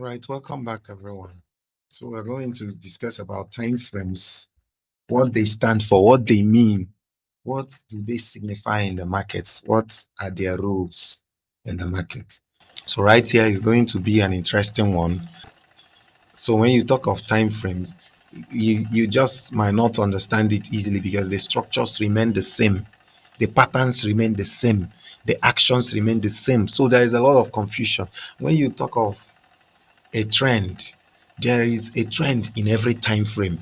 Right, welcome back, everyone. So we're going to discuss about time frames, what they stand for, what they mean, what do they signify in the markets, what are their rules in the market. So right here is going to be an interesting one. So when you talk of time frames, you just might not understand it easily because the structures remain the same, the patterns remain the same, the actions remain the same. So there is a lot of confusion when you talk of a trend. There is a trend in every time frame,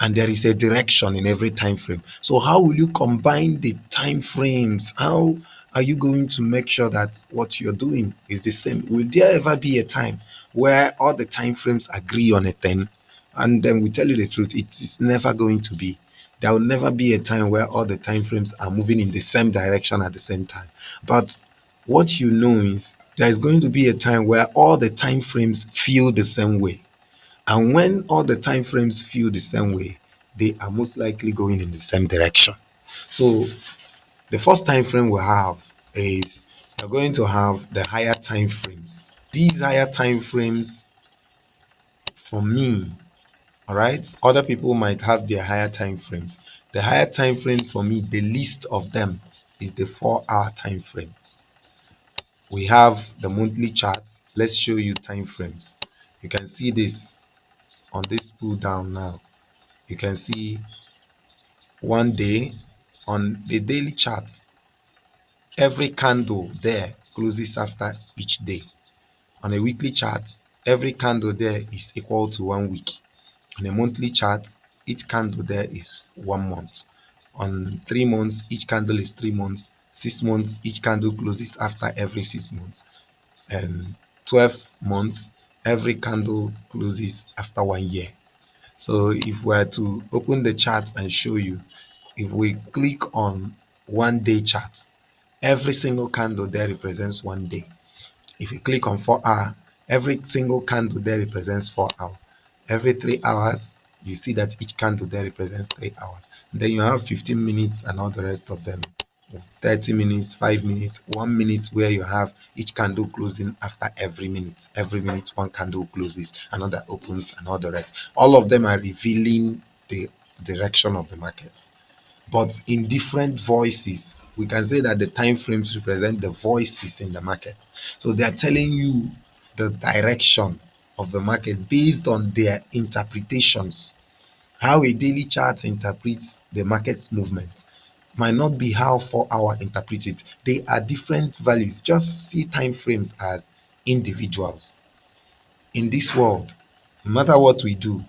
and there is a direction in every time frame. So how will you combine the time frames? How are you going to make sure that what you're doing is the same? Will there ever be a time where all the time frames agree on a thing? And then we tell you the truth, it is never going to be. There will never be a time where all the time frames are moving in the same direction at the same time. But what you know is there is going to be a time where all the time frames feel the same way, and when all the time frames feel the same way, they are most likely going in the same direction. So the first time frame we have is we're going to have the higher time frames. These higher time frames, for me, all right, other people might have their higher time frames. The higher time frames for me, the least of them is the 4 hour time frame. We have the monthly charts. Let's show you time frames. You can see this on this pull down now. You can see one day on the daily charts, every candle there closes after each day. On a weekly chart, every candle there is equal to 1 week. On a monthly chart, each candle there is 1 month. On 3 months, each candle is 3 months. 6 months, each candle closes after every 6 months. And 12 months, every candle closes after 1 year. So if we are to open the chart and show you, if we click on 1 day chart, every single candle there represents 1 day. If you click on 4 hour, every single candle there represents 4 hours. Every 3 hours, you see that each candle there represents 3 hours. Then you have 15 minutes and all the rest of them. 30 minutes, 5 minutes, 1 minute, where you have each candle closing after every minute. Every minute, one candle closes, another opens, and all the rest. All of them are revealing the direction of the markets, but in different voices. We can say that the time frames represent the voices in the market. So they are telling you the direction of the market based on their interpretations. How a daily chart interprets the market's movement might not be how 4 hour interprets it. They are different values. Just see time frames as individuals. In this world, no matter what we do,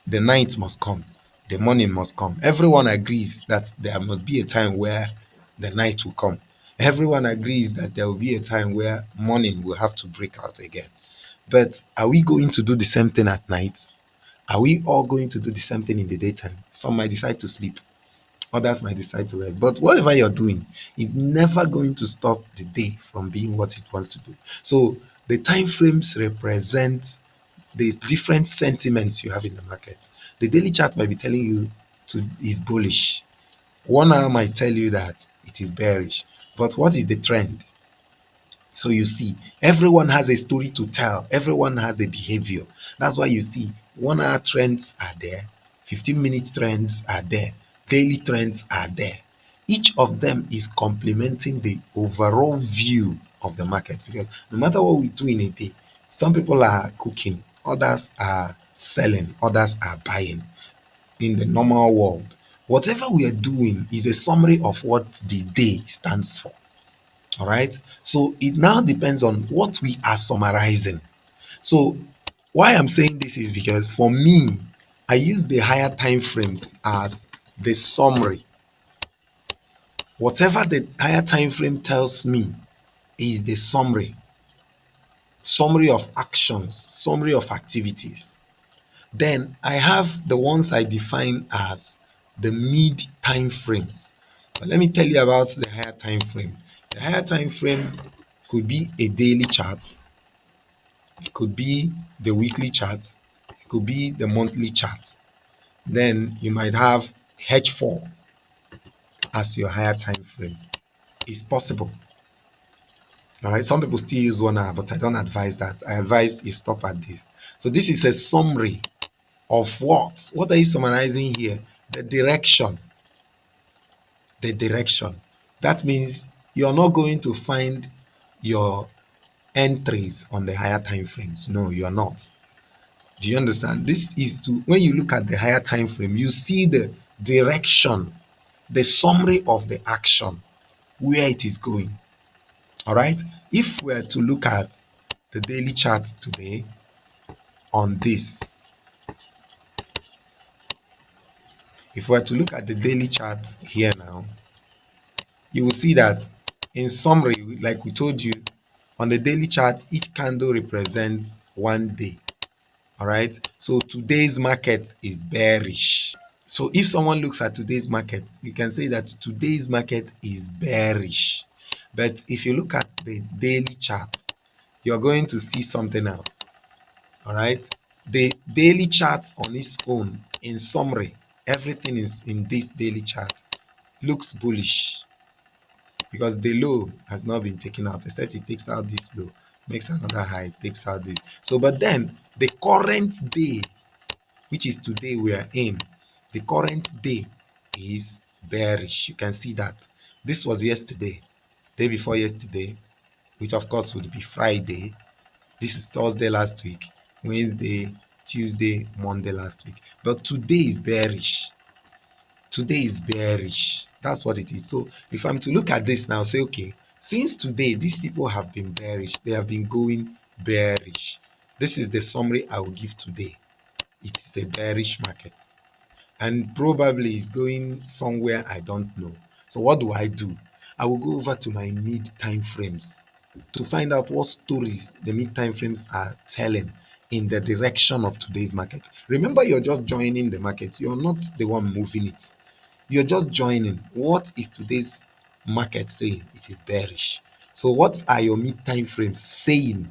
the night must come, the morning must come. Everyone agrees that there must be a time where the night will come. Everyone agrees that there will be a time where morning will have to break out again. But are we going to do the same thing at night? Are we all going to do the same thing in the daytime? Some might decide to sleep, others might decide to rest. But whatever you're doing is never going to stop the day from being what it wants to do. So the time frames represent these different sentiments you have in the markets. The daily chart might be telling you to is bullish. 1 hour might tell you that it is bearish. But what is the trend? So you see, everyone has a story to tell. Everyone has a behavior. That's why you see 1 hour trends are there, 15-minute trends are there, daily trends are there. Each of them is complementing the overall view of the market, because no matter what we do in a day, some people are cooking, others are selling, others are buying. In the normal world, whatever we are doing is a summary of what the day stands for. All right. So it now depends on what we are summarizing. So why I'm saying this is because for me, I use the higher time frames as the summary. Whatever the higher time frame tells me is the summary of actions, summary of activities. Then I have the ones I define as the mid time frames. But let me tell you about the higher time frame. The higher time frame could be a daily chart, it could be the weekly chart, it could be the monthly chart. Then you might have H4 as your higher time frame. It's possible. All right, some people still use 1 hour, but I don't advise that. I advise you stop at this. So this is a summary of what? What are you summarizing here? The direction. The direction. That means you're not going to find your entries on the higher time frames. No, you're not. Do you understand? This is to, when you look at the higher time frame, you see the direction, the summary of the action, where it is going. All right. If we're to look at the daily chart today on this, if we're to look at the daily chart here now, you will see that in summary, like we told you, on the daily chart, each candle represents 1 day. All right. So today's market is bearish. So if someone looks at today's market, you can say that today's market is bearish. But if you look at the daily chart, you're going to see something else. All right. The daily chart on its own, in summary, everything is in this daily chart looks bullish because the low has not been taken out, except it takes out this low, makes another high, takes out this. So, but then the current day, which is today we are in, the current day is bearish. You can see that. This was yesterday, day before yesterday, which of course would be Friday. This is Thursday last week, Wednesday, Tuesday, Monday last week. But today is bearish. Today is bearish. That's what it is. So if I'm to look at this now, say, okay, since today, these people have been bearish, they have been going bearish. This is the summary I will give today. It is a bearish market and probably is going somewhere I don't know. So what do? I will go over to my mid time frames to find out what stories the mid time frames are telling in the direction of today's market. Remember, you're just joining the market. You're not the one moving it. You're just joining. What is today's market saying? It is bearish. So what are your mid time frames saying?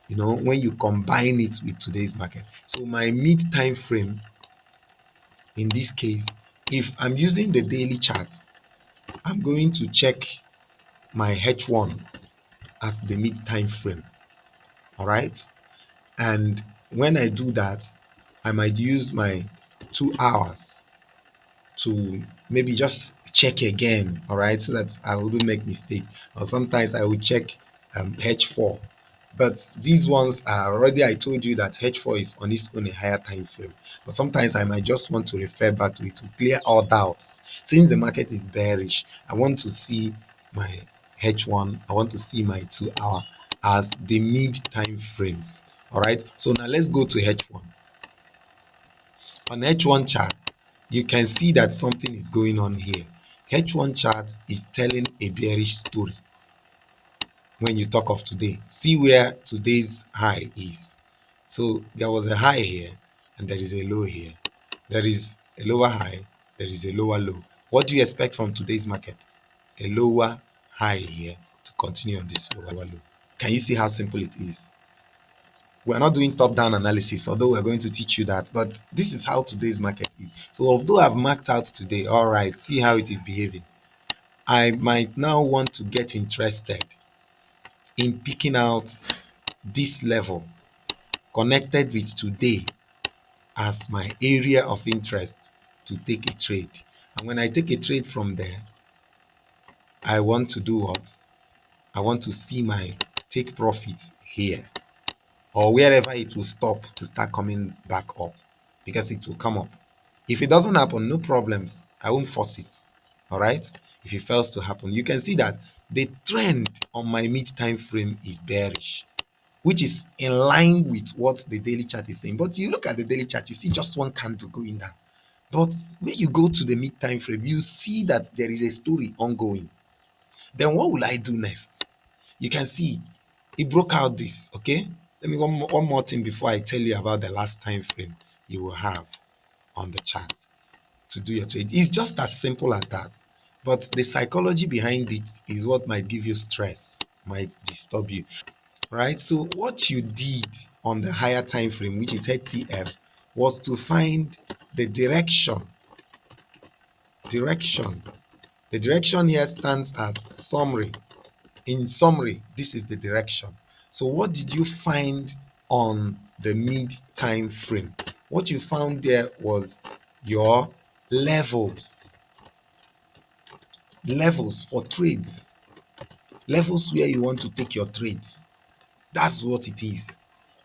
When you combine it with today's market. So my mid time frame in this case, if I'm using the daily chart, I'm going to check my H1 as the mid time frame. All right. And when I do that, I might use my 2 hours to maybe just check again. All right. So that I wouldn't make mistakes. Or sometimes I will check H4. But these ones are already, I told you that H4 is on its own a higher time frame. But sometimes I might just want to refer back to it to clear all doubts. Since the market is bearish, I want to see my H1, I want to see my 2 hour as the mid time frames. All right. So now let's go to H1. On H1 chart, you can see that something is going on here. H1 chart is telling a bearish story. When you talk of today, see where today's high is. So there was a high here and there is a low here. There is a lower high, there is a lower low. What do you expect from today's market? A lower high here to continue on this lower low. Can you see how simple it is? We're not doing top-down analysis, although we're going to teach you that, but this is how today's market is. So although I've marked out today, all right, see how it is behaving. I might now want to get interested in picking out this level connected with today as my area of interest to take a trade. And when I take a trade from there, I want to do what? I want to see my take profit here or wherever it will stop to start coming back up, because it will come up. If it doesn't happen, no problems. I won't force it. All right. If it fails to happen, you can see that the trend on my mid time frame is bearish, which is in line with what the daily chart is saying. But you look at the daily chart, you see just one candle going down. But when you go to the mid time frame, you see that there is a story ongoing. Then what will I do next? You can see it broke out this. Okay. Let me one more thing before I tell you about the last time frame you will have on the chart to do your trade. It's just as simple as that. But the psychology behind it is what might give you stress, might disturb you. Right? So what you did on the higher time frame, which is HTF, was to find the direction. Direction. The direction here stands as summary In summary, this is the direction. So what did you find on the mid time frame? What you found there was your levels, levels for trades, levels where you want to take your trades. That's what it is.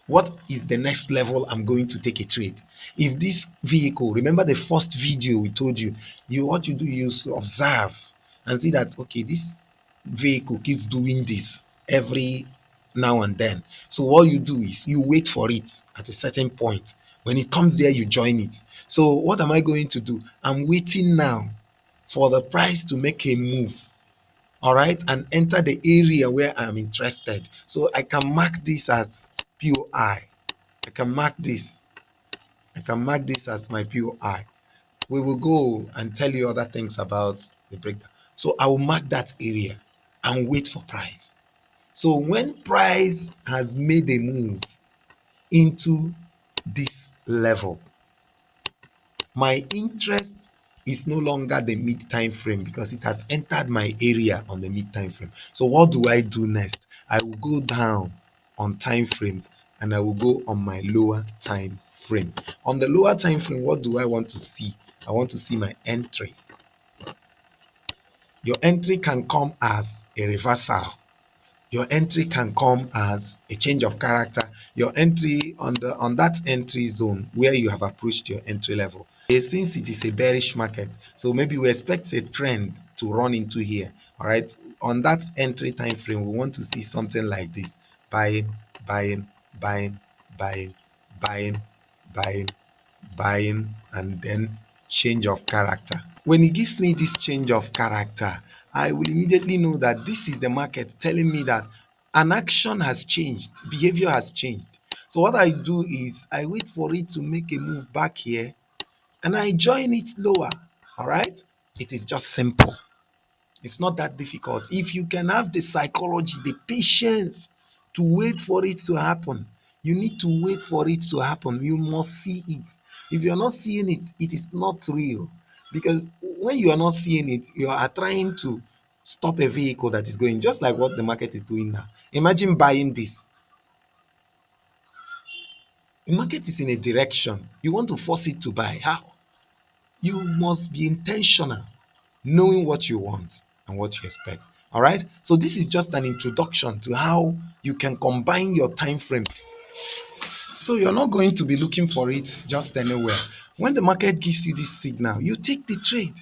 What is the next level I'm going to take a trade? If this vehicle, remember the first video we told you, what you do is observe and see that okay, this vehicle keeps doing this every now and then. So what you do is you wait for it at a certain point. When it comes there, you join it. So what am I going to do? I'm waiting now for the price to make a move, all right, and enter the area where I'm interested. So I can mark this as POI. I can mark this. I can mark this as my POI. We will go and tell you other things about the breakdown. So I will mark that area and wait for price. So when price has made a move into this level, my interest is no longer the mid time frame because it has entered my area on the mid time frame. So what do I do next? I will go down on time frames and I will go on my lower time frame. On the lower time frame, what do I want to see? I want to see my entry. Your entry can come as a reversal. Your entry can come as a change of character. Your entry on that entry zone where you have approached your entry level. Since it is a bearish market, so maybe we expect a trend to run into here. All right. On that entry time frame, we want to see something like this: buying, buying, buying, buying, buying, buying, buying, and then change of character. When it gives me this change of character, I will immediately know that this is the market telling me that an action has changed, behavior has changed. So what I do is I wait for it to make a move back here and I join it lower. All right. It is just simple. It's not that difficult. If you can have the psychology, the patience to wait for it to happen, you need to wait for it to happen. You must see it. If you're not seeing it, it is not real. Because when you are not seeing it, you are trying to stop a vehicle that is going, just like what the market is doing now. Imagine buying this. The market is in a direction. You want to force it to buy. How? You must be intentional, knowing what you want and what you expect. All right. So this is just an introduction to how you can combine your time frame. So you're not going to be looking for it just anywhere. When the market gives you this signal, you take the trade.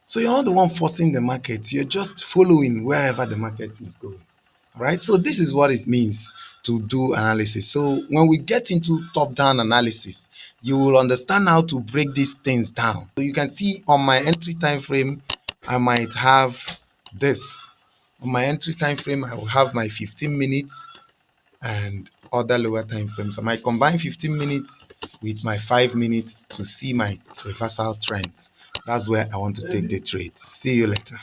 So you're not the one forcing the market. You're just following wherever the market is going. All right. So this is what it means to do analysis. So when we get into top-down analysis, you will understand how to break these things down. So you can see on my entry time frame, I might have this. On my entry time frame, I will have my 15 minutes and other lower time frames. I might combine 15 minutes with my 5 minutes to see my reversal trends. That's where I want to take the trade. See you later.